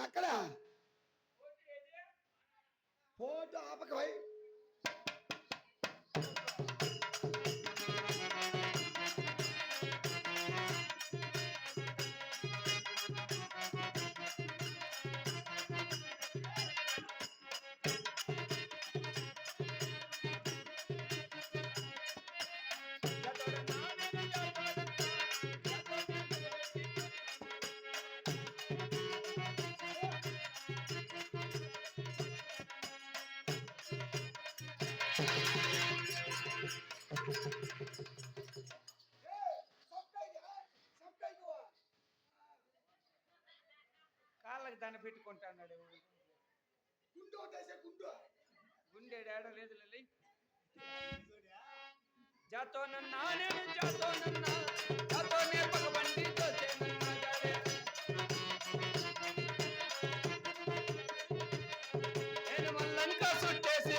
ఎక్కడ ఫోటో ఆపకవై కాళ్ళకి దండ పెట్టుకుంటాడు. గుండు ఒకటేసే గుండు గుండెడు ఏడ లేదు జాతో నన్నా నేను జాతో నన్నా జాతోనే పగబండి తోచేనన్నా నేను మల్లంకా సుట్టేసి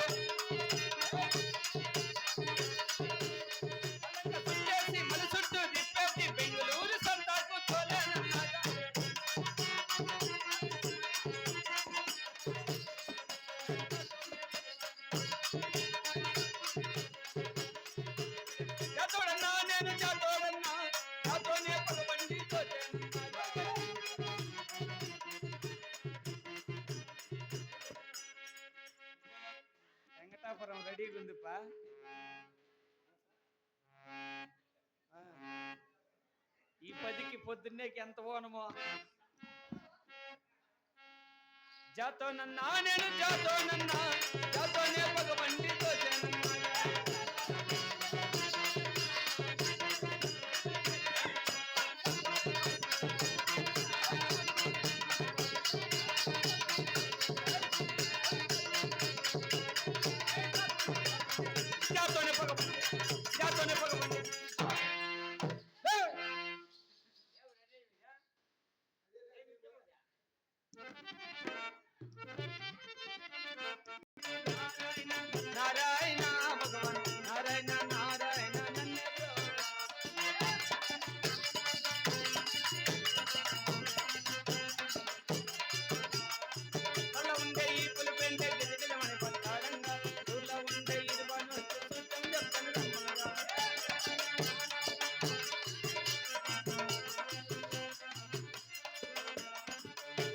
మన చుట్టూ తిప్పేసి బెంగళూరు సంతాకు తోలేనన్నా వెంకటాపురం రెడీగా ఉందిపా. ఈ 10కి పొద్దున్నేకి ఎంత ఓనమో. జాతో నన్నా నేను జాతో నన్నా జాతోనే పగబండి తోచేనన్నా జాతోనే పగబండి జాతోనే పగబండి నారాయణ భగవాన్ నారాయణ నారాయణ నన్ను ఉండే ఈ పులిపెండే గిరిజలమని పట్టాడంగా ఊర్లో ఉండే ఇది బాను చూస్తాం చెప్తాను రమ్మగా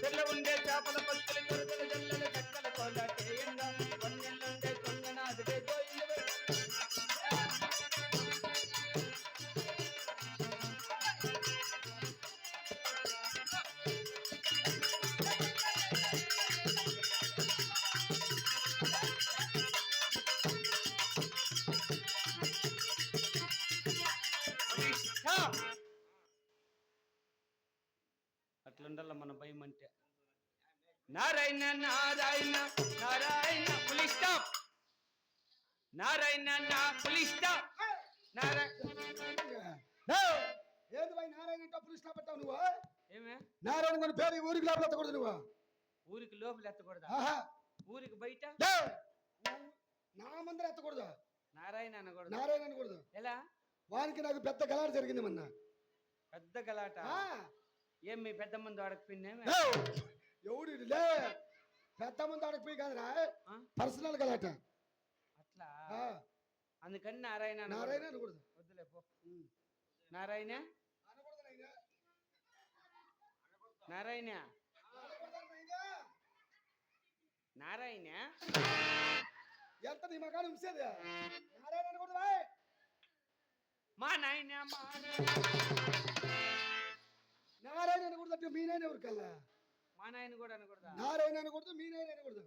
చెల్ల ఉండే చేపల పత్తులు కొరతలు జల్లలు చక్కల కోలాటేయంగా కొన్నెల్లుండే కొంగనాథుడే గోయిండు అట్లుండాల మన భయం అంటే. నారాయణ నారాయణ నారాయణ పులి స్టాప్ నారాయణ నా పులి స్టాప్ ఏది పోయి నారాయణ డబ్బులు ఇష్టపడ్డావు నువ్వు? ఏమే నారాయణ కొన్ని పేరు ఊరికి లోపల ఎత్తకూడదు నువ్వు. ఊరికి లోపల ఎత్తకూడదా? ఊరికి బయట నా ముందర ఎత్తకూడదు. నారాయణ అనకూడదు. నారాయణ అనకూడదు. ఎలా? వానికి నాకు పెద్ద గలాట జరిగింది మొన్న. పెద్ద గలాట? ఏం మీ పెద్ద మంది అడగపోయిందే? ఎవడు లే పెద్ద మంది అడగపోయి కాదురా, పర్సనల్ గలాట అట్లా. అందుకని నారాయణ నారాయణ అనకూడదు. వద్దులే పో. నారాయణ నారాయణ నారాయణ ఎంత నీ మగాడు ఉంచేది? నారాయణ అనకూడదు. మా నాయన నారాయణ అనకూడదు అంటే మీ నాయన ఎవరికల్లా? మా నాయన కూడా అనకూడదా? నారాయణ అనకూడదు, మీ నాయన అనకూడదు.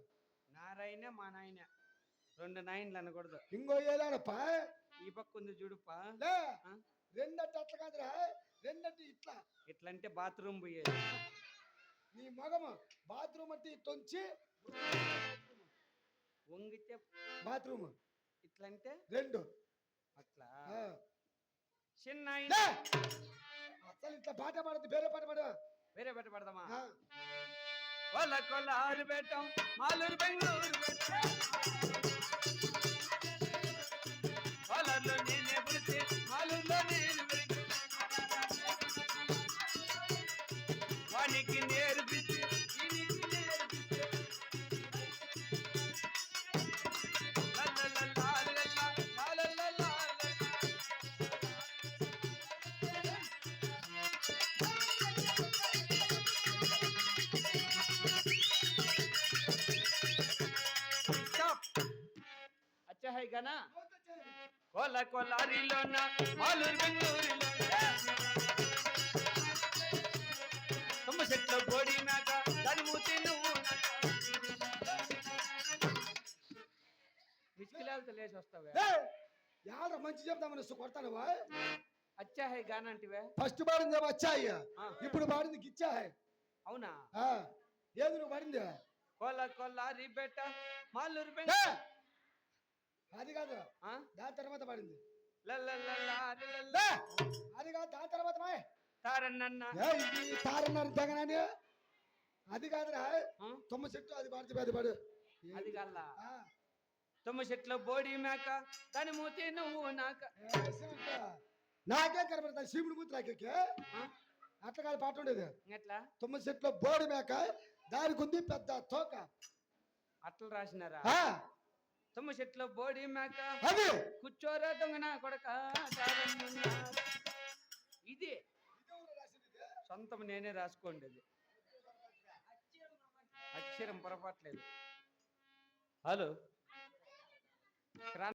నారాయణ మా నాయన, రెండు నాయనలు అనకూడదు. ఇంకో ఏలాడప్పా ఈ పక్క ఉంది చూడుపా. లే ఆ? రెండట్టు అట్లా కాదురా, రెండట్టు ఇట్లా. ఇట్లంటే బాత్రూమ్ పోయేది. నీ మగము బాత్రూమ్ అంటే తొంచి వంగితే బాత్రూమ్ ఇట్లంటే రెండు అట్లా. ఆ. చిన్న లే! అసలు ఇట్లా పాట పాడద్దు, వేరే పాట పాడు. వేరే బెట్ట పడదామా? ఆ. కొల్ల కొల్ల ఆరు పెట్టాం, మాలూరు బెంగళూరు పెట్టాం. కొల్లర్లో నేనే పుడితే, మాలూరులో నేను పెరిగి. వానికి నేర్పిస్తే, ఈనికి నేర్పిస్తే. లల్లలల్లాలల్లా, లాలల్లల్లాలల్లా. Stop. अच्छा है गाना. कोला कोलारीलो ना मालूर बेंगलूरुलो तुम చెట్లో బోడి నాక దాని మూతి నువ్వు మిస్కిలాలతో లేచి వస్తావే. లే! యాడ మంచి చెప్తామని కొడతానువా. అచ్చా హై గానా అంటివే. ఫస్ట్ పాడింది వచ్చాయి, ఆ. ఇప్పుడు పాడింది గిచ్చా హై. అవునా? ఆ. ఏది నువ్వు పాడింది? కోలా కొల్లారి బెట్ట మాలూరు లే! బెంగళూరు. అది కాదు, ఆ? దాని తర్వాత పాడింది. లల్లల్లల్లా లే! అది కాదు, దాని తర్వాత మాయ్. తారన్నన్న. ఇది తారన్నారు తెగనని. అది కాదురా, ఆ? తుమ్మ చెట్టు అది పాడుతుంది, అది పాడు. అది కల్లా ఆ. తుమ్మ చెట్లో బోడి మేక దాని మూతి నువ్వు నాక. నాకే కనబడతాను శివుడు మూతి నాకే. ఆ? అట్లా కాదు పాట ఉండేది. ఎట్లా తుమ్మ చెట్లో బోడి మేక దానికి ఉంది పెద్ద తోక. అట్లా రాసినారా? ఆ. తుమ్మ చెట్లో బోడి మేక అది కూర్చోరా దొంగన కొడక తారన్నన్న. ఇది సొంతం నేనే రాసుకోండి. అక్షరం పొరపాట్లేదు. హలో.